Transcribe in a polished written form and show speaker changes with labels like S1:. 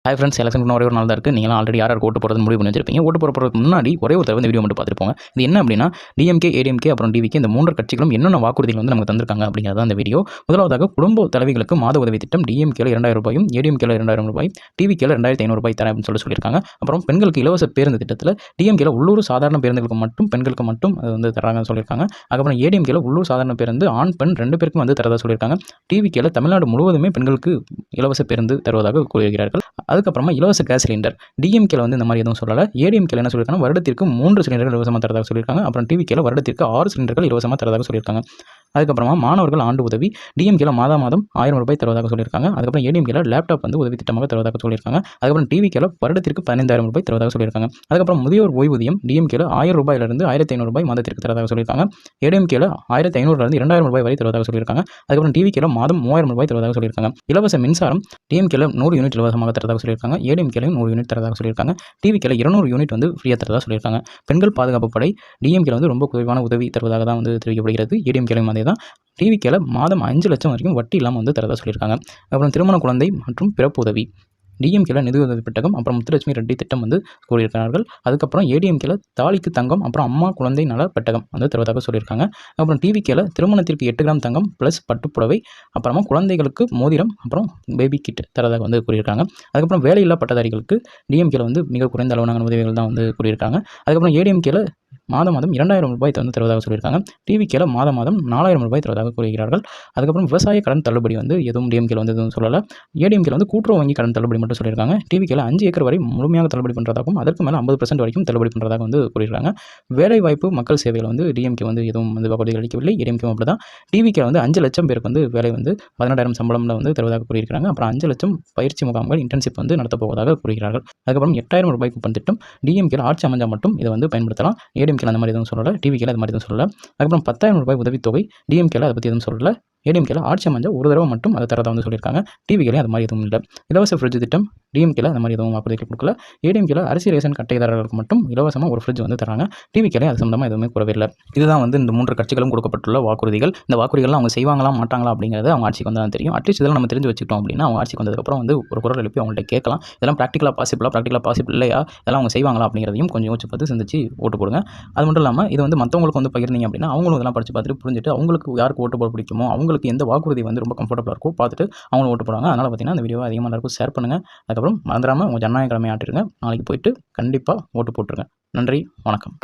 S1: Hi friends, election ஒரே ஒரு நாள் தான் இருக்குது. நீங்களாம் ஆல்ரெடி யார் ஓட்டு போடுறது முடிவு பண்ணி வச்சிருப்பீங்க. ஓட்டு போடுறதுக்கு முன்னாடி ஒரே ஒரு தடவை இந்த வீடியோ மட்டும் பார்த்துட்டு போங்க. இது என்ன அப்படின்னா, டிஎம்கே, ஏடிஎம்கே அப்புறம் டிவிகே இந்த 3 கட்சிகளும் என்னென்ன வாக்குறுதிகள் வந்து நமக்கு தந்திருக்காங்க அப்படிங்கிறது தான் இந்த வீடியோ. முதலாவதாக குடும்ப தலைவிகளுக்கு மாத உதவி திட்டம் டிஎம்கேல ரூ. 2000, ஏடிஎம்கேல ரூ. 2000, டிவிகேல ரூ. 2500 தரேன் அப்படின்னு சொல்லியிருக்காங்க. அப்புறம் பெண்களுக்கு இலவச பேருந்து திட்டத்தில் டிஎம்கேல உள்ளூர் சாதாரண பேருந்துகளுக்கு மட்டும் பெண்களுக்கு மட்டும் அது வந்து தராங்கன்னு சொல்லியிருக்காங்க. அதுக்கப்புறம் ஏடிஎம்கேல உள்ளூர் சாதாரண பேருந்து ஆண் பெண் 2 பேருக்கும் வந்து தரதா சொல்லியிருக்காங்க. டிவிகேல தமிழ்நாடு முழுவதுமே பெண்களுக்கு இலவச பேருந்து தருவதாக கூறுகிறார்கள். அதுக்கப்புறமா இலவச கேஸ் சிலிண்டர் டிஎம்கேல வந்து இந்த மாதிரி எதுவும் சொல்லலை. ஏடிஎம்கேல என்ன சொல்லியிருக்காங்க, வருடத்திற்கு 3 சிலிண்டர்கள் இலவசமாக தரதாக சொல்லியிருக்காங்க. அப்புறம் டிவிகேல வருடத்திற்கு 6 சிலிண்டர்கள் இலவசமாக தரதாக சொல்லியிருக்காங்க. அதுக்கப்புறமா மாணவர்கள் ஆண்டு உதவி டிஎம்கேல மாதம் ரூ. 1000 தருவதாக சொல்லியிருக்காங்க. அதுக்கப்புறம் ஏடிஎம்கேல லேப்டாப் வந்து உதவி திட்டமாக தருவதாக சொல்லியிருக்காங்க. அதுக்கப்புறம் டிவிகேல வருடத்திற்கு ரூ. 15,000 தருவதாக சொல்லியிருக்காங்க. அதுக்கப்புறம் முதியோர் ஓய்வூதியம் டிஎம்கேல ரூ. 1000 ரூ. 1,500 மாதத்திற்கு தருவதாக சொல்லியிருக்காங்க. ஏடிஎம்கேல 1,500 ரூ. 2,000 வரை தருவதாக சொல்லியிருக்காங்க. அதுக்கப்புறம் டிவிகேல மாதம் ரூ. 3,000 தருவதாக சொல்லியிருக்காங்க. இலவச மின்சாரம் டிஎம்கேல 100 யூனிட் இலவசமாக தரதாக சொல்லியிருக்காங்க. ஏடிஎம்கேல 100 யூனிட் தரதாக சொல்லியிருக்காங்க. டிவிகேல 200 யூனிட் வந்து ஃப்ரீயாக தரதாக சொல்லியிருக்காங்க. பெண்கள் பாதுகாப்பு படை டிஎம்கேல வந்து ரொம்ப குறைவான உதவி தருவதாக தான் வந்து தெரிவிக்கப்படுகிறது. ஏடிஎம்கேலையும் அதே தான். டிவிகேல மாதம் 5 லட்சம் வரைக்கும் வட்டி இல்லாமல் வந்து தரதா சொல்லியிருக்காங்க. அப்புறம் திருமண குழந்தை மற்றும் பிறப்பு உதவி டிஎம்கேல நிதி உதவி பெட்டகம் அப்புறம் முத்துலட்சுமி ரெட்டி திட்டம் வந்து கூறியிருக்கிறார்கள். அதுக்கப்புறம் ஏடிஎம்கேல தாலிக்கு தங்கம் அப்புறம் அம்மா குழந்தை நல பெட்டகம் வந்து தருவதாக சொல்லியிருக்காங்க. அப்புறம் டிவிகேல திருமணத்திற்கு 8 கிராம் தங்கம் ப்ளஸ் பட்டுப்புடவை அப்புறமா குழந்தைகளுக்கு மோதிரம் அப்புறம் பேபி கிட் தரதாக வந்து கூறியிருக்காங்க. அதுக்கப்புறம் வேலையில்லா பட்டதாரிகளுக்கு டிஎம்கேல வந்து மிக குறைந்த அளவான உதவிகள் தான் வந்து கூறியிருக்காங்க. அதுக்கப்புறம் ஏடிஎம்கேல மாதம் ரூ. 2,000 தருவதாக சொல்லியிருக்காங்க. டிவிகேல மாதம் ரூ. 4,000 தருவதாக கூறுகிறார்கள். அதுக்கப்புறம் விவசாய கடன் தள்ளுபடி வந்து எதுவும் டிஎம்கேல வந்து எதுவும் சொல்லலை. ஏடிஎம்கேல வந்து கூட்டுறவு வங்கி கடன் தள்ளுபடி மட்டும் சொல்லியிருக்காங்க. டிவிகேல 5 ஏக்கர் வரை முழுமையாக தள்ளுபடி பண்ணுறதாகவும் அதற்கு மேலே 50% வரைக்கும் தள்ளுபடி பண்ணுறதாக வந்து கூறியிருக்காங்க. வேலைவாய்ப்பு மக்கள் சேவையில் வந்து டிஎம்கே வந்து எதுவும் வந்து வாக்குறுதி அளிக்கவில்லை. ஏடிஎம்கே அப்படி தான். டிவிகேல வந்து 5 லட்சம் பேருக்கு வந்து வேலை வந்து 18,000 சம்பளம்ல வந்து தருவதாக கூறியிருக்காங்க. அப்புறம் 5 லட்சம் பயிற்சி முகாம்கள் இன்டர்ன்ஷிப் வந்து நடத்தப்போவதாக கூறுகிறார்கள். அதுக்கப்புறம் ரூ. 8,000 கூப்பன் திட்டம் டிஎம்கேல ஆட்சி அமைஞ்சால் மட்டும் இதை வந்து பயன்படுத்தலாம். ஏடிஎம்கேல அந்த மாதிரி எதுவும் சொல்லலை. டிவிகேல அது மாதிரி எதுவும் சொல்லலை. அதுக்கப்புறம் ரூ. 10,000 உதவித்தொகை டிஎம்கேல அதை பற்றி எதுவும் சொல்லலை. ஏடிஎம்கேல ஆட்சி அமைஞ்ச ஒரு தடவை மட்டும் அதை தரதா வந்து சொல்லியிருக்காங்க. டிவிகேல அது மாதிரி எதுவும் இல்லை. இலவச ஃப்ரிட்ஜ் திட்டம் டிஎம்கேல அந்த மாதிரி எதுவும் வாக்குறுதிகள் கொடுக்கல. ஏடிஎம்கேல அரிசி ரேஷன் கட்டைதாரர்களுக்கு மட்டும் இலவசமாக ஒரு ஃப்ரிட்ஜ் வந்து தராங்க. டிவிகேல அது சம்பந்தமாக எதுவுமே கூறவே இல்லை. இதுதான் வந்து இந்த 3 கட்சிகளும் கொடுக்கப்பட்டுள்ள வாக்குறுதிகள். இந்த வாக்குறுதிகள்லாம் அவங்க செய்வாங்களா மாட்டாங்களா அப்படிங்கிறது அவங்க ஆட்சிக்கு வந்து தான் தெரியும். அட்லீஸ்ட் இதெல்லாம் நம்ம தெரிஞ்சு வச்சுக்கிட்டோம் அப்படின்னா அவங்க ஆட்சிக்கு வந்ததுக்கப்புறம் வந்து ஒரு குரல் எழுப்பி அவங்கள்ட்ட கேட்கலாம். இதெல்லாம் ப்ராக்டிக்கலாக பாசிபிள் இல்லையா, இதெல்லாம் அவங்க செய்வாங்களா அப்படிங்கிறதையும் கொஞ்சம் யோசிச்சு பார்த்து சிந்திச்சு ஓட்டு போடுங்க. அது மட்டும் இல்லாமல் இது வந்து மற்றவங்களுக்கு வந்து பகிர்ந்தீங்க அப்படின்னா அவங்களும் இதெல்லாம் படித்து பார்த்துட்டு புரிஞ்சுட்டு அவங்களுக்கு யாருக்கு ஓட்டு போட பிடிக்குமோ அவங்களுக்கு எந்த வாக்குறுதி வந்து ரொம்ப கம்ஃபர்டபுளாக இருக்கும் பார்த்துட்டு அவங்களும் ஓட்டு போடுவாங்க. அதனால் பார்த்தீங்கன்னா இந்த வீடியோ அதிகமாக எல்லாருக்கும் ஷேர் பண்ணுங்கள். அதுக்கப்புறம் மறந்துடாமல் உங்கள் ஜனநாயக கடமையை ஆற்றிடுங்க. நாளைக்கு போயிட்டு கண்டிப்பாக ஓட்டு போட்டுருங்க. நன்றி, வணக்கம்.